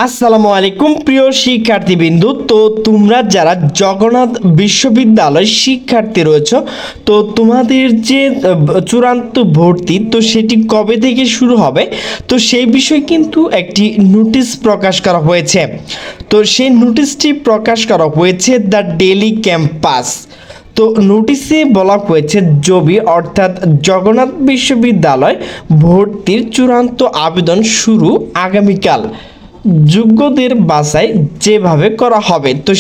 আসসালামু আলাইকুম প্রিয় শিক্ষার্থীবৃন্দু। তো তোমরা যারা জগন্নাথ বিশ্ববিদ্যালয় শিক্ষার্থী রয়েছে, তো তোমাদের যে চূড়ান্ত ভর্তি তো সেটি কবে থেকে শুরু হবে, তো সেই বিষয়ে কিন্তু একটি নোটিশ প্রকাশ করা হয়েছে। তো সেই নোটিশটি প্রকাশ করা হয়েছে দ্য ডেইলি ক্যাম্পাস। তো নোটিশে বলা হয়েছে জবি অর্থাৎ জগন্নাথ বিশ্ববিদ্যালয় ভর্তির চূড়ান্ত আবেদন শুরু আগামীকাল। যোগ্যদের বাছাই যেভাবে করা হবে। তো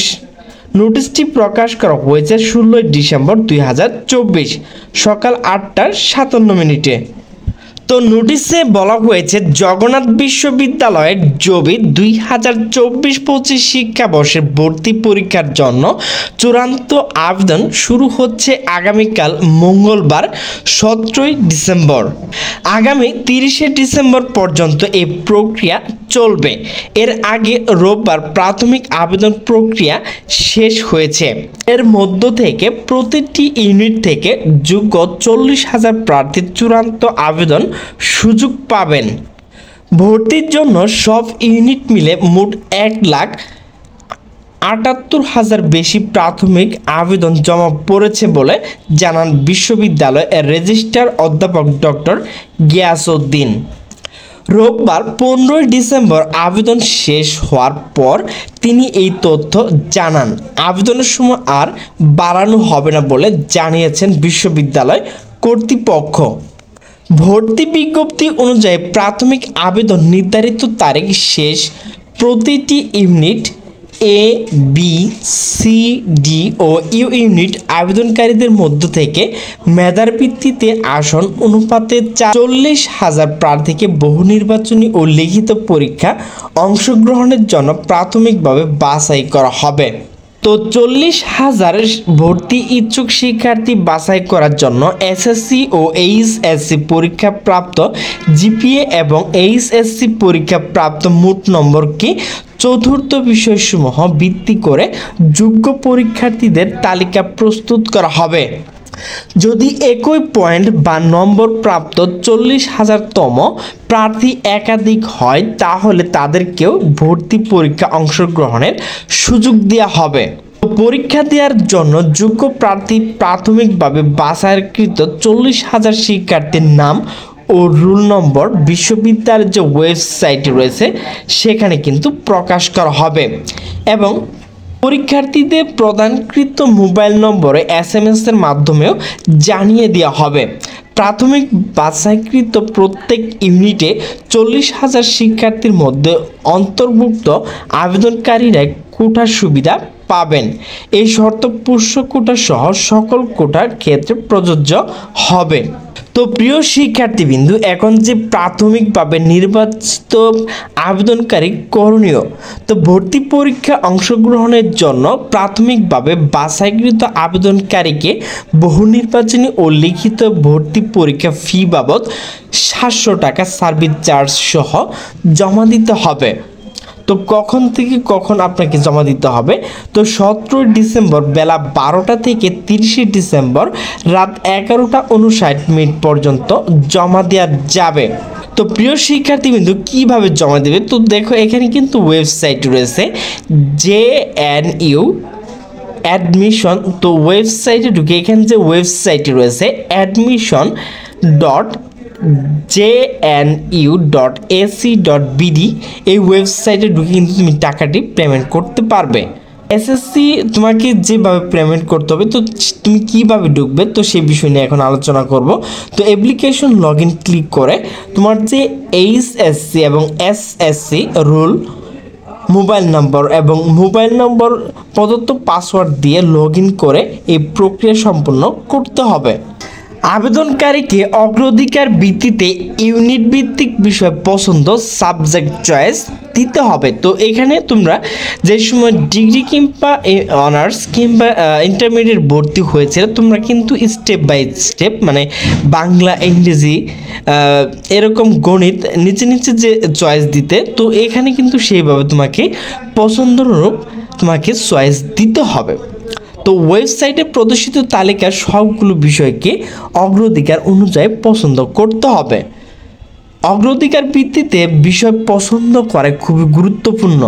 নোটিশটি প্রকাশ করা হয়েছে 16 ডিসেম্বর 2024 সকাল 8:57। তো নোটিশে বলা হয়েছে জগন্নাথ বিশ্ববিদ্যালয়ের জবি 2024-25 শিক্ষাবর্ষের ভর্তি পরীক্ষার জন্য চূড়ান্ত আবেদন শুরু হচ্ছে আগামীকাল মঙ্গলবার 17 ডিসেম্বর। আগামী 30 ডিসেম্বর পর্যন্ত এই প্রক্রিয়া চলবে। এর আগে রোববার প্রাথমিক আবেদন প্রক্রিয়া শেষ হয়েছে। এর মধ্য থেকে প্রতিটি ইউনিট থেকে যোগ্য 40,000 প্রার্থীর চূড়ান্ত আবেদন সুযোগ পাবেন। ভর্তির জন্য সব ইউনিট মিলে মোট 1,78,000 বেশি প্রাথমিক আবেদন জমা পড়েছে বলে জানান বিশ্ববিদ্যালয়ের রেজিস্ট্রার অধ্যাপক ডক্টর গিয়াসউদ্দিন। রোববার 15 ডিসেম্বর আবেদন শেষ হওয়ার পর তিনি এই তথ্য জানান। আবেদনের সময় আর বাড়ানো হবে না বলে জানিয়েছেন বিশ্ববিদ্যালয় কর্তৃপক্ষ। ভর্তি বিজ্ঞপ্তি অনুযায়ী প্রাথমিক আবেদন নির্ধারিত তারিখ শেষ। প্রতিটি unit A, B, C, D ও ইউ ইউনিট আবেদনকারীদের মধ্য থেকে মেধার ভিত্তিতে আসন অনুপাতে 40,000 প্রার্থীকে বহু নির্বাচনী ও লিখিত পরীক্ষা অংশগ্রহণের জন্য প্রাথমিকভাবে বাছাই করা হবে। তো 40,000 ভর্তি ইচ্ছুক শিক্ষার্থী বাছাই করার জন্য এসএসসি ও এইচএসসি পরীক্ষা প্রাপ্ত জিপিএ এবং এইচএসসি পরীক্ষা প্রাপ্ত মোট নম্বরকে চতুর্থ বিষয়সমূহ ভিত্তি করে যোগ্য পরীক্ষার্থীদের তালিকা প্রস্তুত করা হবে। যদি একই পয়েন্ট বা নম্বর প্রাপ্ত 40,000তম প্রার্থী একাধিক হয় তাহলে তাদেরকেও ভর্তি পরীক্ষা অংশগ্রহণের সুযোগ দেওয়া হবে। পরীক্ষা দেওয়ার জন্য যোগ্য প্রার্থী প্রাথমিকভাবে বাছাইকৃত 40,000 শিক্ষার্থীর নাম ও রোল নম্বর বিশ্ববিদ্যালয়ের যে ওয়েবসাইটে রয়েছে সেখানে কিন্তু প্রকাশ করা হবে এবং পরীক্ষার্থীদের প্রদানকৃত মোবাইল নম্বরে SMS এর মাধ্যমেও জানিয়ে দেওয়া হবে। প্রাথমিক বাছাইকৃত প্রত্যেক ইউনিটে 40,000 শিক্ষার্থীর মধ্যে অন্তর্ভুক্ত আবেদনকারীরা কোটার সুবিধা পাবেন। এই শর্ত পুষ্য কোটা সহ সকল কোটার ক্ষেত্রে প্রযোজ্য হবে। তো প্রিয় শিক্ষার্থীবৃন্দু, এখন যে প্রাথমিকভাবে নির্বাচিত আবেদনকারী করণীয়, তো ভর্তি পরীক্ষা অংশগ্রহণের জন্য প্রাথমিকভাবে বাছাইকৃত আবেদনকারীকে বহু নির্বাচনী ও লিখিত ভর্তি পরীক্ষা ফি বাবদ 700 টাকা সার্ভিস চার্জ সহ জমা দিতে হবে। তো কখন থেকে কখন আপনাকে জমা দিতে হবে? তো 17 ডিসেম্বর বেলা 12টা থেকে 30 ডিসেম্বর রাত 11:59 পর্যন্ত জমা দেওয়া যাবে। তো প্রিয় শিক্ষার্থীবৃন্দু, কিভাবে জমা দেবে? তো দেখো এখানে কিন্তু ওয়েবসাইট রয়েছে JNU অ্যাডমিশন। তো ওয়েবসাইটে ঢুকে এখানে যে ওয়েবসাইটটি রয়েছে admission.jnu.ac.bd, এই ওয়েবসাইটে ঢুকে কিন্তু তুমি টাকাটি পেমেন্ট করতে পারবে। এসএসসি তোমাকে যেভাবে পেমেন্ট করতে হবে, তো তুমি কিভাবে ঢুকবে তো সেই বিষয় নিয়ে এখন আলোচনা করব। তো অ্যাপ্লিকেশন লগ ইন ক্লিক করে তোমার যে এইচএসসি এবং এসএসসি রোল মোবাইল নম্বর এবং মোবাইল নম্বর প্রদত্ত পাসওয়ার্ড দিয়ে লগ ইন করে এই প্রক্রিয়া সম্পন্ন করতে হবে। আবেদনকারীকে অগ্রাধিকার ভিত্তিতে ইউনিট ভিত্তিক বিষয় পছন্দ সাবজেক্ট চয়েস দিতে হবে। তো এখানে তোমরা যে সময় ডিগ্রি কিংবা অনার্স কিংবা ইন্টারমিডিয়েট ভর্তি হয়েছে তোমরা কিন্তু স্টেপ বাই স্টেপ মানে বাংলা, ইংরেজি, এরকম গণিত নিচে নিচে যে চয়েস দিতে, তো এখানে কিন্তু সেইভাবে তোমাকে পছন্দরূপ তোমাকে চয়েস দিতে হবে। তো ওয়েবসাইটে প্রদর্শিত তালিকার সবগুলো বিষয়কে অগ্রাধিকার অনুযায়ী পছন্দ করতে হবে। অগ্রাধিকার ভিত্তিতে বিষয় পছন্দ করা খুবই গুরুত্বপূর্ণ।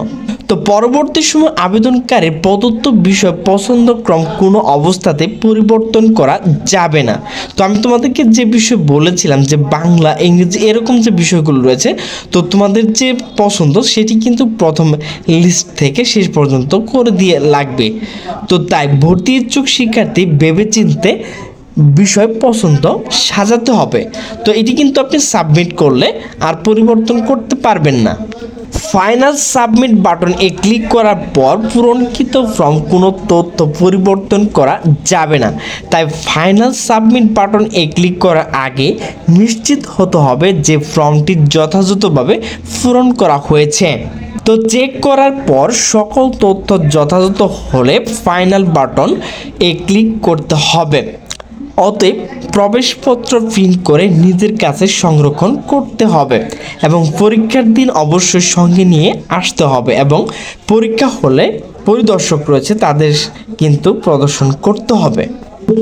তো পরবর্তী সময় আবেদনকারীর প্রদত্ত বিষয় পছন্দ ক্রম কোনো অবস্থাতে পরিবর্তন করা যাবে না। তো আমি তোমাদেরকে যে বিষয় বলেছিলাম যে বাংলা, ইংরেজি এরকম যে বিষয়গুলো রয়েছে, তো তোমাদের যে পছন্দ সেটি কিন্তু প্রথম লিস্ট থেকে শেষ পর্যন্ত করে দিয়ে লাগবে। তো তাই ভর্তি ইচ্ছুক শিক্ষার্থী ভেবেচিন্তে বিষয় পছন্দ সাজাতে হবে। তো এটি কিন্তু আপনি সাবমিট করলে আর পরিবর্তন করতে পারবেন না। ফাইনাল সাবমিট বাটনে ক্লিক করার পর পূরণকৃত ফর্ম কোনো তথ্য পরিবর্তন করা যাবে না। তাই ফাইনাল সাবমিট বাটনে ক্লিক করার আগে নিশ্চিত হতে হবে যে ফর্মটি যথাযথভাবে পূরণ করা হয়েছে। তো চেক করার পর সকল তথ্য যথাযথ হলে ফাইনাল বাটন ক্লিক করতে হবে। অতএব প্রবেশপত্র প্রিন্ট করে নিজের কাছে সংরক্ষণ করতে হবে এবং পরীক্ষার দিন অবশ্যই সঙ্গে নিয়ে আসতে হবে এবং পরীক্ষা হলে পরিদর্শক রয়েছে তাদের কিন্তু প্রদর্শন করতে হবে।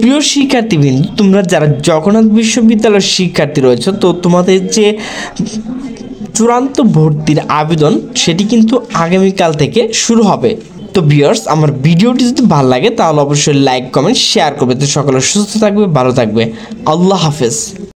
প্রিয় শিক্ষার্থীবৃন্দ, তোমরা যারা জগন্নাথ বিশ্ববিদ্যালয়ের শিক্ষার্থী রয়েছে, তো তোমাদের যে চূড়ান্ত ভর্তির আবেদন সেটি কিন্তু আগামীকাল থেকে শুরু হবে। তো ভিউয়ার্স, আমার ভিডিওটি যদি ভালো লাগে তাহলে অবশ্যই লাইক, কমেন্ট, শেয়ার করবে। তো সকলে সুস্থ থাকবে, ভালো থাকবে। আল্লাহ হাফেজ।